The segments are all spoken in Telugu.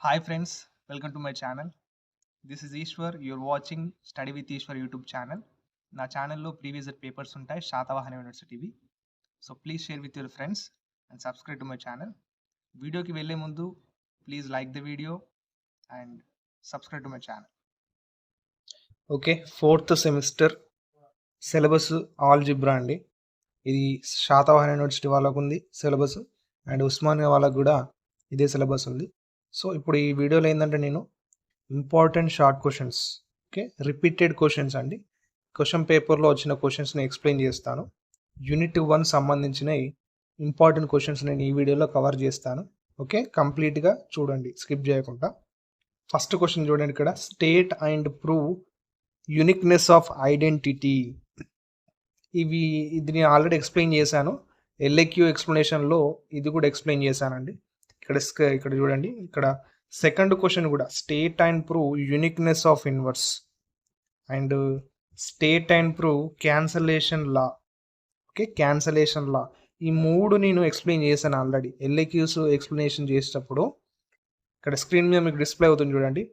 Hi friends, welcome to my channel. This is Ishwar. You're watching Study with Ishwar YouTube channel. నా ఛానల్లో ప్రీవియస్ పేపర్స్ ఉంటాయి శాతవాహన యూనివర్సిటీవి. So please share with your friends and subscribe to my channel. వీడియోకి వెళ్ళే ముందు please like the video and subscribe to my channel. Okay, 4th semester syllabus algebra అండి. ఇది శాతవాహన యూనివర్సిటీ వాళ్ళకు ఉంది సిలబస్, అండ్ ఉస్మానియా వాళ్ళకు కూడా ఇదే సిలబస్ ఉంది. సో ఇప్పుడు ఈ వీడియోలో ఏంటంటే నేను important short questions, okay, repeated questions అండి, క్వశ్చన్ పేపర్లో వచ్చిన క్వశ్చన్స్ని ఎక్స్ప్లెయిన్ చేస్తాను. యూనిట్ 1 సంబంధించిన ఇంపార్టెంట్ క్వశ్చన్స్ నేను ఈ వీడియోలో కవర్ చేస్తాను. ఓకే, కంప్లీట్గా చూడండి, స్కిప్ చేయకుండా. ఫస్ట్ క్వశ్చన్ చూడండి, ఇక్కడ state and prove uniqueness of identity. ఇది నేను ఆల్రెడీ ఎక్స్ప్లెయిన్ చేశాను, ఎల్ఏక్యూ ఎక్స్ప్లెనేషన్లో ఇది కూడా ఎక్స్ప్లెయిన్ చేశానండి. ఇక్కడ చూడండి, ఇక్కడ సెకండ్ క్వశ్చన్ కూడా state and prove uniqueness of inverse and state and prove cancellation law. Okay, cancellation law, ఈ మూడు నేను ఎక్స్ప్లెయిన్ చేశాను ఆల్రెడీ ఎల్ఏక్యూస్ ఎక్స్ప్లెనేషన్ చేసేటప్పుడు. ఇక్కడ స్క్రీన్ మీద మీకు డిస్ప్లే అవుతుంది చూడండి,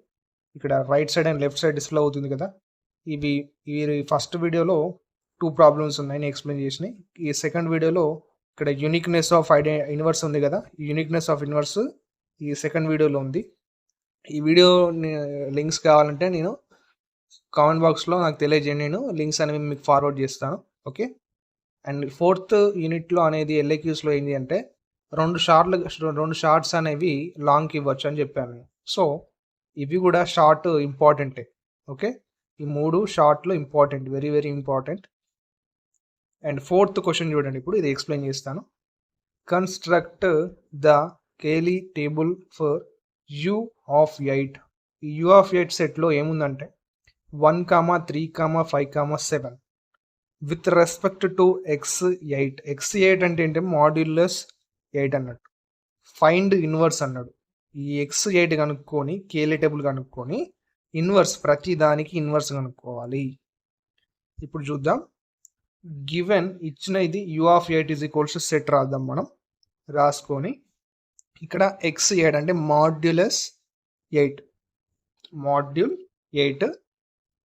ఇక్కడ right side and left side display అవుతుంది కదా. ఇవి ఫస్ట్ వీడియోలో 2 ప్రాబ్లమ్స్ ఉన్నాయి నేను ఎక్స్ప్లెయిన్ చేసినాయి. ఈ సెకండ్ వీడియోలో ఇక్కడ యూనిక్నెస్ ఆఫ్ ఇన్వర్స్ ఉంది కదా, యూనిక్నెస్ ఆఫ్ ఇన్వర్స్ ఈ సెకండ్ వీడియోలో ఉంది. ఈ వీడియో లింక్స్ కావాలంటే నేను కామెంట్ బాక్స్లో నాకు తెలియజేయండి, నేను లింక్స్ అనేవి మీకు ఫార్వర్డ్ చేస్తాను. ఓకే, అండ్ 4th యూనిట్లో అనేది ఎల్ఏక్యూస్లో ఏంటి అంటే రెండు షార్ట్స్ అనేవి లాంగ్కి ఇవ్వచ్చు అని చెప్పాను. సో ఇవి కూడా షార్ట్ ఇంపార్టెంటే. ఓకే, ఈ 3 షార్ట్లు important, very very important. And 4th question చూడండి, ఇప్పుడు ఇది ఎక్స్ప్లెయిన్ చేస్తాను. Construct the Cayley table for U of 8. ఈ యూ ఆఫ్ 8 సెట్లో ఏముందంటే 1, 3, 5, 7 with respect to x8. x8 అంటే ఏంటి, మాడ్యులస్ 8 అన్నట్టు. ఫైండ్ ఇన్వర్స్ అన్నాడు. ఈ x8 కనుక్కొని కేలీ టేబుల్ కనుక్కొని ఇన్వర్స్, ప్రతి దానికి ఇన్వర్స్ కనుక్కోవాలి. ఇప్పుడు చూద్దాం. గివెన్ ఇచ్చిన ఇది you of 8 is equals to set రాద్దాం మనం. రాసుకొని ఇక్కడ x8 అంటే మాడ్యులస్ 8, మాడ్యూల్ 8,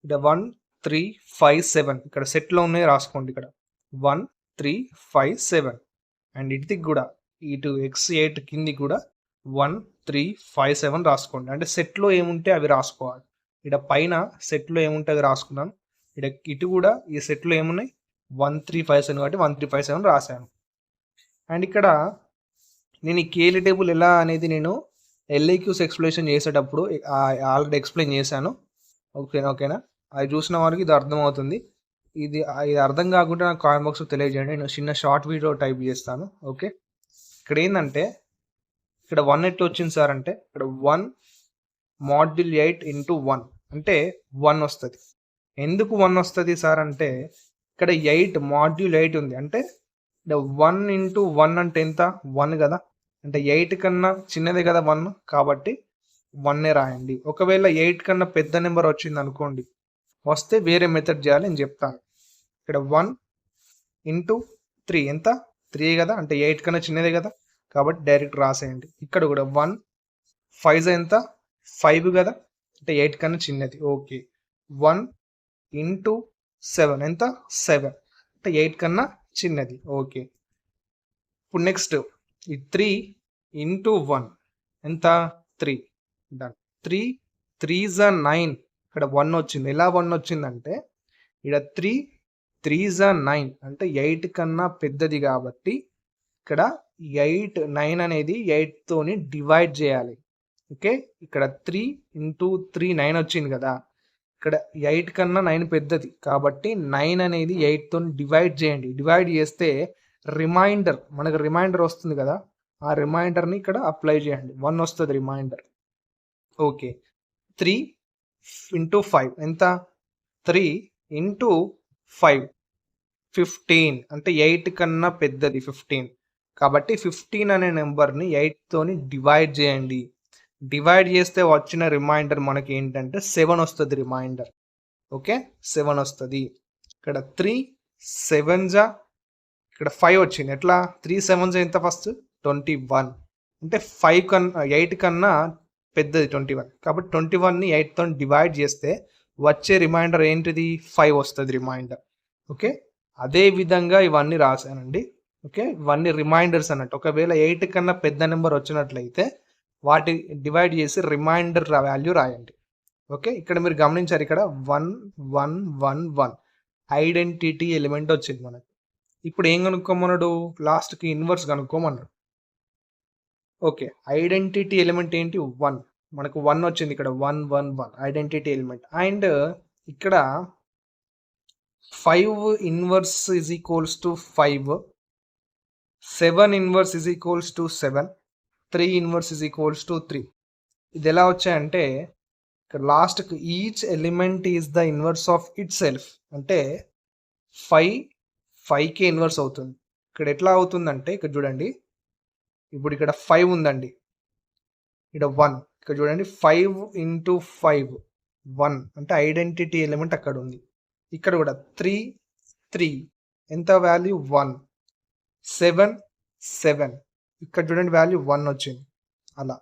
ఇక్కడ 1, 3, 5, 7 ఇక్కడ సెట్లో ఉన్నాయి రాసుకోండి. ఇక్కడ 1, 3, 5, 7 అండ్ ఇటుకి కూడా ఇటు x8 కింది కూడా 1, 3, 5, 7 రాసుకోండి. అంటే సెట్లో ఏముంటే అవి రాసుకోవాలి. ఇక్కడ పైన సెట్లో ఏముంటే అవి రాసుకున్నాను. ఇటు కూడా ఈ సెట్లో ఏమున్నాయి 1, 3, 5, 7 కాబట్టి 1, 3, 5, 7 రాశాను. అండ్ ఇక్కడ నేను ఈ కేలీ టేబుల్ ఎలా అనేది నేను ఎల్ఏక్యూస్ ఎక్స్ప్లెనేషన్ చేసేటప్పుడు ఆల్రెడీ ఎక్స్ప్లెయిన్ చేశాను. ఓకేనా, అది చూసిన వారికి ఇది అర్థమవుతుంది. ఇది అర్థం కాకుండా నాకు కామెంట్ బాక్స్లో తెలియజేయండి, నేను చిన్న షార్ట్ వీడియో టైప్ చేస్తాను. ఓకే, ఇక్కడ ఏంటంటే ఇక్కడ 1 ఎట్లా వచ్చింది సార్ అంటే ఇక్కడ 1 మాడ్యూల్ 8 ఇంటూ 1 అంటే 1 వస్తుంది. ఎందుకు 1 వస్తుంది సార్ అంటే ఇక్కడ 8 మాడ్యూల్ 8 ఉంది, అంటే 1 ఇంటూ 1 అంటే ఎంత, 1 కదా, అంటే 8 కన్నా చిన్నదే కదా 1, కాబట్టి 1 రాయండి. ఒకవేళ 8 కన్నా పెద్ద నెంబర్ వచ్చింది అనుకోండి, వస్తే వేరే మెథడ్ చేయాలి, నేను చెప్తాను. ఇక్కడ 1 ఇంటూ 3 ఎంత, 3 కదా, అంటే 8 కన్నా చిన్నదే కదా, కాబట్టి డైరెక్ట్ రాసేయండి. ఇక్కడ కూడా 1 5 ఎంత, 5 కదా, అంటే 8 కన్నా చిన్నది. ఓకే, 1 ఇంటూ 7 ఎంత, 7 అంటే 8 కన్నా చిన్నది. ఓకే, ఇప్పుడు నెక్స్ట్ ఈ 3 ఇంటూ 1 ఎంత, 3 డన్. 3 3s are 9 ఇక్కడ 1 వచ్చింది. ఎలా 1 వచ్చిందంటే ఇక్కడ 3 3s are 9 అంటే 8 కన్నా పెద్దది కాబట్టి ఇక్కడ 9 అనేది 8 తోని డివైడ్ చేయాలి. ఓకే, ఇక్కడ 3 ఇంటూ 3 9 వచ్చింది కదా, ఇక్కడ 8 కన్నా 9 పెద్దది కాబట్టి 9 అనేది 8 తోని డివైడ్ చేయండి. డివైడ్ చేస్తే రిమైండర్, మనకు రిమైండర్ వస్తుంది కదా, ఆ రిమైండర్ని ఇక్కడ అప్లై చేయండి, 1 వస్తుంది రిమైండర్. ఓకే, 3 ఇంటూ 5 ఎంత, 3 ఇంటూ 5 15 అంటే 8 కన్నా పెద్దది 15 కాబట్టి 15 అనే నెంబర్ని 8 తోని డివైడ్ చేయండి. డివైడ్ చేస్తే వచ్చిన రిమైండర్ మనకి ఏంటంటే 7 వస్తుంది రిమైండర్. ఓకే, 7 వస్తుంది. ఇక్కడ 3 7s ఇక్కడ 5 వచ్చింది. ఎట్లా 3 7s ఎంత, ఫస్ట్ 21 అంటే 8 కన్నా పెద్దది 21. కాబట్టి 21ని 8తో డివైడ్ చేస్తే వచ్చే రిమైండర్ ఏంటిది 5 వస్తుంది రిమైండర్. ఓకే, అదే విధంగా ఇవన్నీ రాశానండి. ఓకే, ఇవన్నీ రిమైండర్స్ అన్నట్టు. ఒకవేళ 8 కన్నా పెద్ద నెంబర్ వచ్చినట్లయితే వాటి డివైడ్ చేసి రిమైండర్ వాల్యూ రాయండి. ఓకే, ఇక్కడ మీరు గమనించారు, ఇక్కడ 1 1 1 1 ఐడెంటిటీ ఎలిమెంట్ వచ్చింది మనకు. ఇప్పుడు ఏం కనుక్కోమన్నాడు, లాస్ట్కి ఇన్వర్స్ కనుక్కోమన్నాడు. ఓకే, ఐడెంటిటీ ఎలిమెంట్ ఏంటి 1, మనకు 1 వచ్చింది ఇక్కడ 1 1 1 ఐడెంటిటీ ఎలిమెంట్. అండ్ ఇక్కడ 5 inverse is equals to 5, 7 inverse is equals to 7, 3 inverse is equals to 3. ఇది ఎలా వచ్చాయంటే ఇక్కడ లాస్ట్కి each element is the inverse of it self, అంటే 5కే ఇన్వర్స్ అవుతుంది. ఇక్కడ ఎట్లా అవుతుందంటే ఇక్కడ చూడండి, ఇప్పుడు ఇక్కడ 5 ఉందండి, ఇక్కడ 1, ఇక్కడ చూడండి 5 ఇంటూ 5 1 అంటే ఐడెంటిటీ ఎలిమెంట్ అక్కడ ఉంది. ఇక్కడ కూడా 3 3 ఎంత వాల్యూ 1, 7 7 ఇక్కడ చూడండి వాల్యూ 1 వచ్చింది అలా.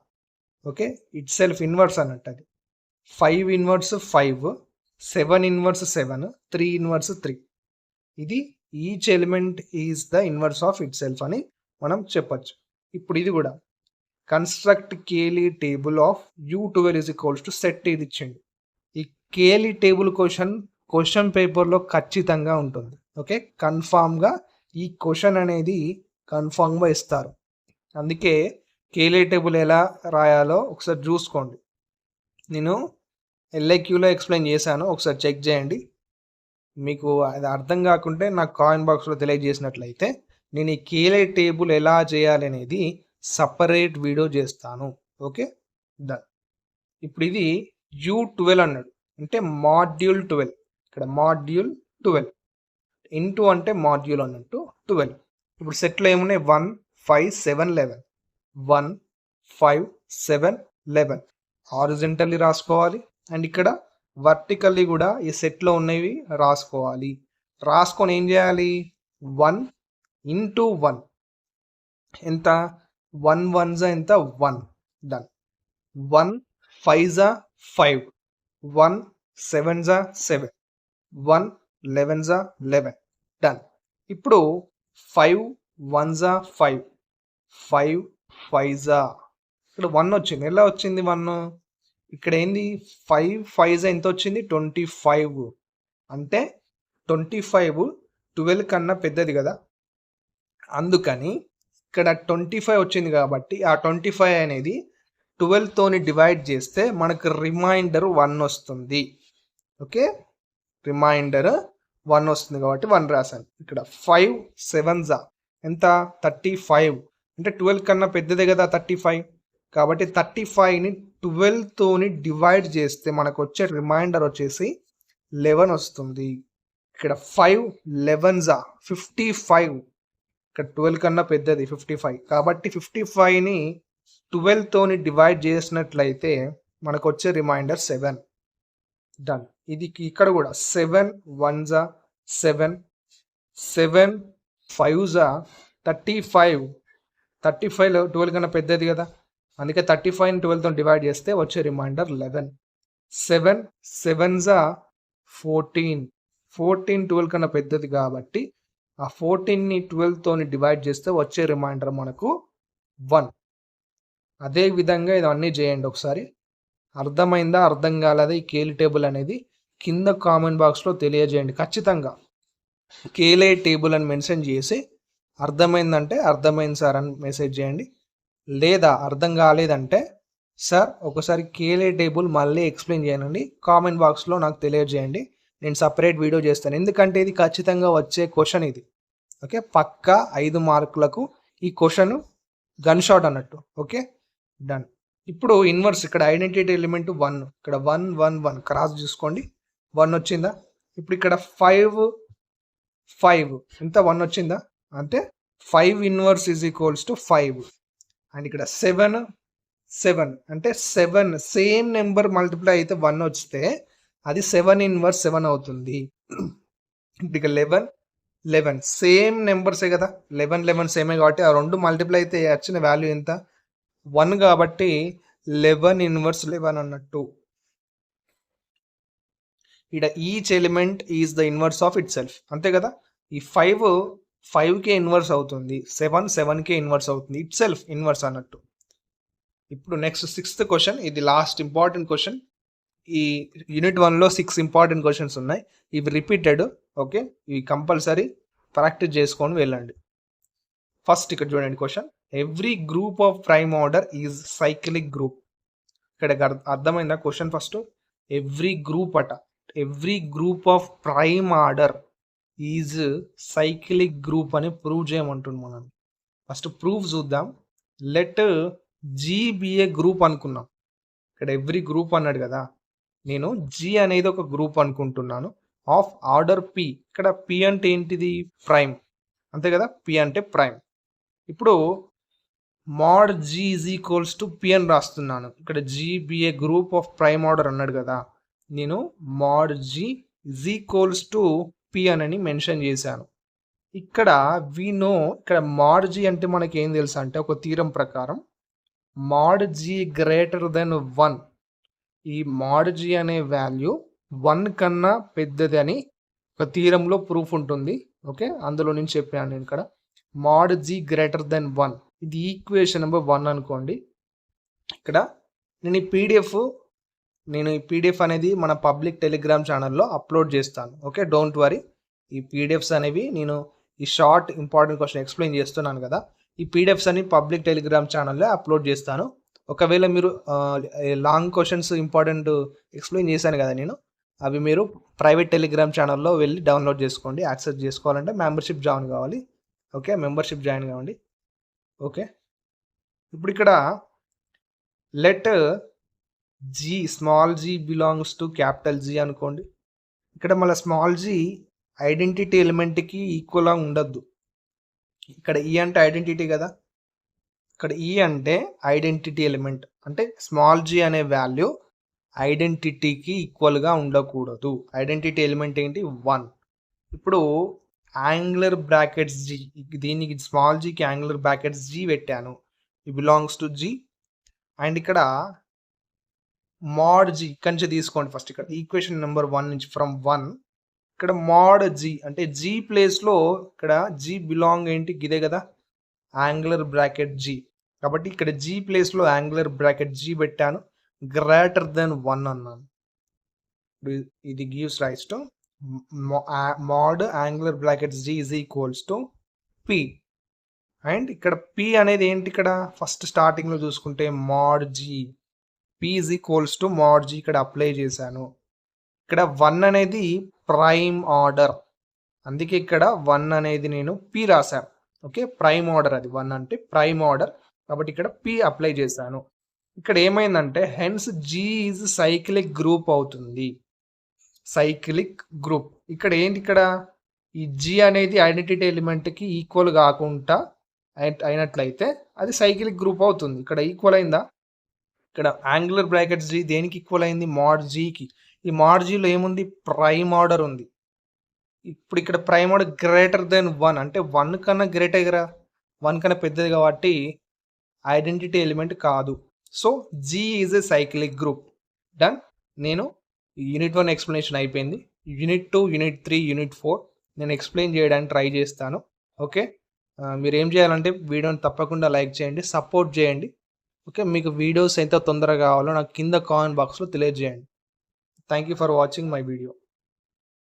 ఓకే, ఇట్ సెల్ఫ్ ఇన్వర్స్ అన్నట్టు. అది 5 ఇన్వర్స్ 5, 7 ఇన్వర్స్ 7, 3 ఇన్వర్స్ 3. ఇది each element is the inverse of it self అని మనం చెప్పచ్చు. ఇప్పుడు ఇది కూడా construct Cayley table of U12 is equals to set ఇది ఇచ్చిండు. ఈ కేలీ టేబుల్ క్వశ్చన్ పేపర్లో ఖచ్చితంగా ఉంటుంది. ఓకే, కన్ఫామ్గా ఈ క్వశ్చన్ అనేది కన్ఫామ్గా ఇస్తారు. అందుకే కేలీ టేబుల్ ఎలా రాయాలో ఒకసారి చూసుకోండి. నేను LIQలో ఎక్స్ప్లెయిన్ చేశాను, ఒకసారి చెక్ చేయండి. మీకు అది అర్థం కాకుంటే నాకు కామెంట్ బాక్స్లో తెలియజేసినట్లయితే నేను ఈ కేలీ టేబుల్ ఎలా చేయాలి అనేది సపరేట్ వీడియో చేస్తాను. Okay, done. ఇప్పుడు ఇది U12 అన్నాడు, అంటే మాడ్యూల్ 12. ఇక్కడ మాడ్యూల్ 12 ఇంటూ అంటే మాడ్యూల్ అన్నట్టు 12. ఇప్పుడు సెట్లో ఏమున్నాయి 1 5 7 11, 1 5 7 11 హారిజంటల్లీ రాసుకోవాలి. అండ్ ఇక్కడ వర్టికల్లీ కూడా ఈ సెట్లో ఉన్నవి రాసుకోవాలి. రాసుకొని ఏం చేయాలి, 1 ఇంటూ 1 ఎంత, 1 1 ఎంత 1, డన్. 1 5 5, 1 7 7, 1 11 11, డన్. ఇప్పుడు 5 1 5, 5 5 ఇక్కడ 1 వచ్చింది. ఎలా వచ్చింది 1, ఇక్కడ ఏంది 5 5 ఎంత వచ్చింది 25, అంటే 25 12 కన్నా పెద్దది కదా, అందుకని ఇక్కడ 25 వచ్చింది కాబట్టి ఆ 25 అనేది 12తోని డివైడ్ చేస్తే మనకు రిమైండర్ 1 వస్తుంది. ఓకే, రిమైండర్ 1 వస్తుంది కాబట్టి 1 రాశాను. ఇక్కడ 5 7 ఎంత 35, అంటే 12 కన్నా పెద్దదే కదా 35, కాబట్టి 35ని 12తోని డివైడ్ చేస్తే మనకు వచ్చే రిమైండర్ వచ్చేసి 11 వస్తుంది. ఇక్కడ 5 11 55, ఇక్కడ 12 కన్నా పెద్దది 55, కాబట్టి 55ని 12తోని డివైడ్ చేసినట్లయితే మనకు వచ్చే రిమైండర్ 7, డన్. ఇది ఇక్కడ కూడా 7 1 7, 7 5 35, 35లో 12 కన్నా పెద్దది కదా, అందుకే 35ని 12తో డివైడ్ చేస్తే వచ్చే రిమైండర్ 11. 7 7 14, 14 12 కన్నా పెద్దది కాబట్టి ఆ 14ని 12తోని డివైడ్ చేస్తే వచ్చే రిమైండర్ మనకు 1. అదే విధంగా ఇవన్నీ చేయండి ఒకసారి. అర్థమైందా, అర్థం కాలేదా ఈ కేలీ టేబుల్ అనేది కింద కామెంట్ బాక్స్లో తెలియజేయండి. ఖచ్చితంగా కేలీ టేబుల్ అని మెన్షన్ చేసి అర్థమైందంటే అర్థమైంది సార్ అని మెసేజ్ చేయండి. లేదా అర్థం కాలేదంటే సార్ ఒకసారి కేలీ టేబుల్ మళ్ళీ ఎక్స్ప్లెయిన్ చేయండి, కామెంట్ బాక్స్లో నాకు తెలియజేయండి. నేను సపరేట్ వీడియో చేస్తాను, ఎందుకంటే ఇది ఖచ్చితంగా వచ్చే క్వశ్చన్ ఇది. ఓకే, పక్కా 5 మార్కులకు ఈ క్వశ్చన్ గన్ షాట్ అన్నట్టు. Okay, done. ఇప్పుడు ఇన్వర్స్ ఇక్కడ ఐడెంటిటీ ఎలిమెంట్ 1, ఇక్కడ 1 1 1 క్రాస్ చూసుకోండి, 1 వచ్చిందా. ఇప్పుడు ఇక్కడ 5 5 ఎంత 1 వచ్చిందా, అంటే 5 inverse is equals to 5. And ఇక్కడ 7 7 అంటే 7 సేమ్ నెంబర్ మల్టిప్లై అయితే 1 వస్తే అది 7 ఇన్వర్స్ 7 అవుతుంది. ఇప్పుడు ఇక 11 11 సేమ్ నెంబర్సే కదా, 11 11 సేమే కాబట్టి ఆ రెండు మల్టిప్లై అయితే వచ్చిన వాల్యూ ఎంత 1 కాబట్టి 11 ఇన్వర్స్ 11 అన్నట్టు. ఇక్కడ each element is the inverse of it self, అంతే కదా. ఈ 5కే ఇన్వర్స్ అవుతుంది, 7కే ఇన్వర్స్ అవుతుంది, ఇట్ సెల్ఫ్ ఇన్వర్స్ అన్నట్టు. ఇప్పుడు నెక్స్ట్ 6th క్వశ్చన్, ఇది లాస్ట్ ఇంపార్టెంట్ క్వశ్చన్. ఈ యూనిట్ 1లో 6 ఇంపార్టెంట్ క్వశ్చన్స్ ఉన్నాయి, ఇవి రిపీటెడ్. ఓకే, ఇవి కంపల్సరీ ప్రాక్టీస్ చేసుకొని వెళ్ళండి. ఫస్ట్ ఇక్కడ చూడండి question, every group of prime order is cyclic group. ఇక్కడ అర్థమైందా క్వశ్చన్? ఫస్ట్ ఎవ్రీ గ్రూప్ అట, every group of prime order is cyclic group అని ప్రూవ్ చేయమంటుంది మనం. ఫస్ట్ ప్రూఫ్ చూద్దాం. Let G be a group అనుకున్నాం. ఇక్కడ ఎవ్రీ గ్రూప్ అన్నాడు కదా, నేను జీ అనేది ఒక గ్రూప్ అనుకుంటున్నాను ఆఫ్ ఆర్డర్ పి. ఇక్కడ పి అంటే ఏంటిది? ప్రైమ్, అంతే కదా. పి అంటే ప్రైమ్. ఇప్పుడు mod G is equals to p అని రాస్తున్నాను. ఇక్కడ G be a group of prime order అన్నాడు కదా, నేను mod G is equals to p అని మెన్షన్ చేశాను. ఇక్కడ ఇక్కడ మోడ్ జీ అంటే మనకి ఏం తెలుసు అంటే, ఒక థీరం ప్రకారం మోడ్ జీ గ్రేటర్ దెన్ 1, ఈ మోడ్ జీ అనే వాల్యూ 1 కన్నా పెద్దది అని ఒక థీరంలో ప్రూఫ్ ఉంటుంది. ఓకే, అందులో నుంచి చెప్పాను నేను. ఇక్కడ మోడ్ జీ గ్రేటర్ దెన్ 1, ఇది ఈక్వేషన్ నెంబర్ 1 అనుకోండి. ఇక్కడ నేను ఈ పీడిఎఫ్ అనేది మన పబ్లిక్ టెలిగ్రామ్ ఛానల్లో అప్లోడ్ చేస్తాను. Okay, don't worry. ఈ పీడిఎఫ్స్ అనేవి నేను ఈ షార్ట్ ఇంపార్టెంట్ క్వశ్చన్ ఎక్స్ప్లెయిన్ చేస్తున్నాను కదా, ఈ పీడిఎఫ్స్ అని పబ్లిక్ టెలిగ్రామ్ ఛానల్లో అప్లోడ్ చేస్తాను. ఒకవేళ మీరు లాంగ్ క్వశ్చన్స్ ఇంపార్టెంట్ ఎక్స్ప్లెయిన్ చేశాను కదా నేను, అవి మీరు ప్రైవేట్ టెలిగ్రామ్ ఛానల్లో వెళ్ళి డౌన్లోడ్ చేసుకోండి. యాక్సెస్ చేసుకోవాలంటే మెంబర్షిప్ జాయిన్ కావాలి. ఓకే, మెంబర్షిప్ జాయిన్ కావండి. ఓకే, ఇప్పుడు ఇక్కడ let G, small G belongs to capital G అనుకోండి. ఇక్కడ మళ్ళీ స్మాల్ జీ ఐడెంటిటీ ఎలిమెంట్కి ఈక్వల్గా ఉండద్దు. ఇక్కడ ఈ అంటే ఐడెంటిటీ కదా, ఇక్కడ ఈ అంటే ఐడెంటిటీ ఎలిమెంట్, అంటే స్మాల్ జీ అనే వాల్యూ ఐడెంటిటీకి ఈక్వల్గా ఉండకూడదు. ఐడెంటిటీ ఎలిమెంట్ ఏంటి? 1. ఇప్పుడు యాంగులర్ బ్రాకెట్స్ జీ, దీనికి స్మాల్ జీకి యాంగులర్ బ్రాకెట్స్ జీ పెట్టాను, ఈ బిలాంగ్స్ టు జీ. అండ్ ఇక్కడ మోడ్ జీ ఇక్కడి నుంచి తీసుకోండి. ఫస్ట్ ఇక్కడ ఈక్వేషన్ నెంబర్ 1 నుంచి ఫ్రమ్ 1, ఇక్కడ మోడ్ జీ అంటే జీ ప్లేస్లో ఇక్కడ జీ బిలాంగ్ ఏంటి? ఇదే కదా, యాంగులర్ బ్రాకెట్ జీ. కాబట్టి ఇక్కడ జీ ప్లేస్లో యాంగులర్ బ్రాకెట్ జీ పెట్టాను, గ్రేటర్ దెన్ 1 అన్నాను. ఇది gives rise to mod angular brackets G is equals to p. And ఇక్కడ పి అనేది ఏంటి? ఇక్కడ ఫస్ట్ స్టార్టింగ్లో చూసుకుంటే mod G, p is equals to mod G ఇక్కడ అప్లై చేశాను. ఇక్కడ 1 అనేది ప్రైమ్ ఆర్డర్, అందుకే ఇక్కడ 1 అనేది నేను పి రాశాను. ఓకే, ప్రైమ్ ఆర్డర్, అది 1 అంటే ప్రైమ్ ఆర్డర్, కాబట్టి ఇక్కడ పి అప్లై చేశాను. ఇక్కడ ఏమైందంటే hence G is cyclic group అవుతుంది. సైక్లిక్ గ్రూప్ ఇక్కడ ఏంటి? ఇక్కడ ఈ జీ అనేది ఐడెంటిటీ ఎలిమెంట్కి ఈక్వల్ కాకుండా అయినట్లయితే అది సైక్లిక్ గ్రూప్ అవుతుంది. ఇక్కడ ఈక్వల్ అయిందా? ఇక్కడ యాంగులర్ బ్రాకెట్స్ జీ దేనికి ఈక్వల్ అయింది? మోడ్ జీకి. ఈ మోడ్ జీలో ఏముంది? ప్రైమ్ ఆర్డర్ ఉంది. ఇప్పుడు ఇక్కడ ప్రైమ్ ఆర్డర్ గ్రేటర్ దెన్ 1 అంటే 1 కన్నా గ్రేటర్ కదా, 1 కన్నా పెద్దది కాబట్టి ఐడెంటిటీ ఎలిమెంట్ కాదు. So G is a cyclic group. Done. నేను యూనిట్ 1 ఎక్స్ప్లెనేషన్ అయిపోయింది. యూనిట్ 2, యూనిట్ 3, యూనిట్ 4 నేను ఎక్స్ప్లెయిన్ చేయడానికి ట్రై చేస్తాను. ఓకే, మీరు ఏం చేయాలంటే వీడియోని తప్పకుండా లైక్ చేయండి, సపోర్ట్ చేయండి. ఓకే, మీకు వీడియోస్ ఎంత తొందరగా కావాలో నాకు కింద కామెంట్ బాక్స్లో తెలియజేయండి. Thank you for watching my video.